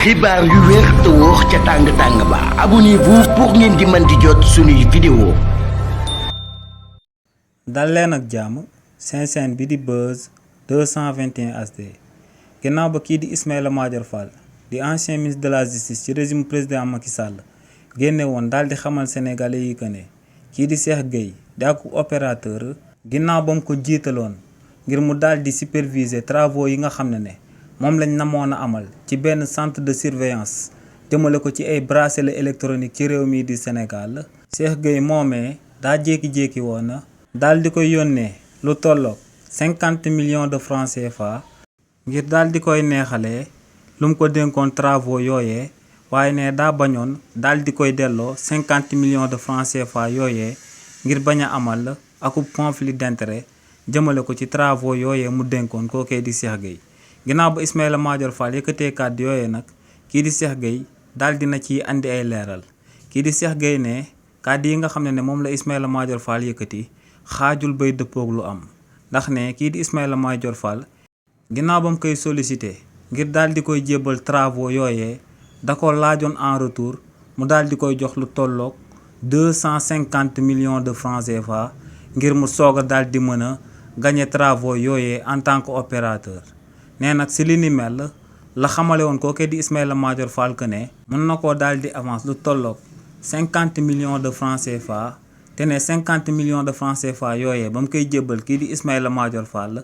xibaar yu wér te wóor ca tàng-tàng ba abonnez-vous pour ngeen di mën di jot suñuy vidéo. dal leen ak jàmm seen chaîne bi di Buzz 221 HD ginnaaw ba kii di Ismaïla Madior Fall di ancien ministre de la justice ci régime président Macky Sall génne woon daal di xamal sénégalais yi que ne kii di Cheikh Gueye di ak opérateur ginnaaw ba mu ko jiitaloon ngir mu daal di superviser travaux yi nga xam ne moom lañ namoon a amal ci benn centre de surveillance jëmale ko ci ay bracelet électronique ci réew mii di Sénégal. Cheikh Gueye moomee daa jékki-jékki woon na daal di koy yónnee lu tolloog 50 millions de francs CFA ngir daal di koy neexalee lu mu ko dénkoon travaux yooyee waaye ne daa bañoon daal di koy delloo 50 millions de francs CFA yooyee ngir bañ a amal akub conflit d'intérêt jëmale ko ci travaux yooyee mu dénkoon kookee di Cheikh Gueye. ginnaaw ba Ismaïla Madior Fall yëkkatee kàddu yooyee nag kii di Cheikh Gueye daal dina ci andi ay leeral kii di Cheikh Gueye ne kàddu yi nga xam ne moom la Ismaïla Madior Fall yëkkati xaajul bay dëppoog lu am ndax ne kii di Ismaïla Madior Fall ginnaaw ba mu koy sollicité ngir daal di koy jébbal travaux yooyee da ko laajoon en retour mu daal di koy jox lu tolloog 250 millions de francs CFA ngir mu soog a daal di mën a gagné travaux yooyee en tant que opérateur. nee nag si li ni mel la xamale woon kookee di Ismaïla Madior Fall que ne mën na koo daal di avance lu tolloog 50 millions de francs CFA te ne 50 millions de francs CFA yooyee ba mu koy jébbal kii di Ismaïla Madior Fall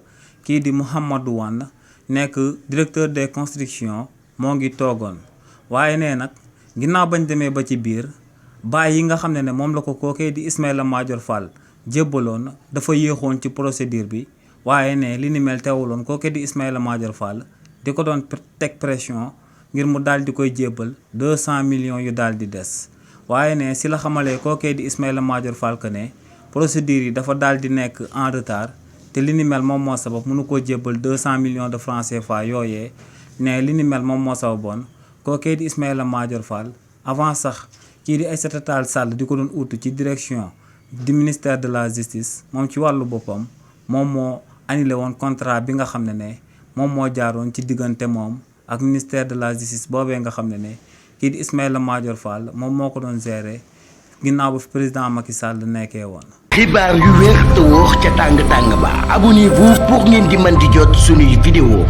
kii di Mouhamadou Wane nekk directeur des constructions moo ngi toogoon. waaye nee nag ginnaaw bañ demee ba ci biir bàyyi yi nga xam ne moom la ko kookee di Ismaïla Madior Fall jébbaloon dafa yéexoon ci procédure bi. waaye ne li ni mel teewuloon kooke di Ismaïla Madior Fall di ko doon teg pression ngir mu daal di koy jébbal 200 millions yu daal di des waaye ne si la xamalee kookee di Ismaïla Madior Fall que ne procédure yi dafa daal di nekk en retard te li ni mel moom moo sabab mënu koo jébbal 200 millions de francs CFA yooyee ne li ni mel moom moo sababoon kookee di Ismaïla Madior Fall avant sax kii di Aïssata Tall Sall di ko doon uutu ci direction du ministère de la justice moom ci wàllu boppam moom moo annulé woon contrat bi nga xam ne moom moo jaaroon ci diggante moom ak ministère de la justice boobee nga xam ne kii di Ismaïla Madior Fall moom moo ko doon gérer ginnaaw ba fi président Macky Sall nekkee woon. xibaar yu wér te wóor ca tàng-tàng ba abonnez-vous pour ngeen di mën di jot suñuy vidéo.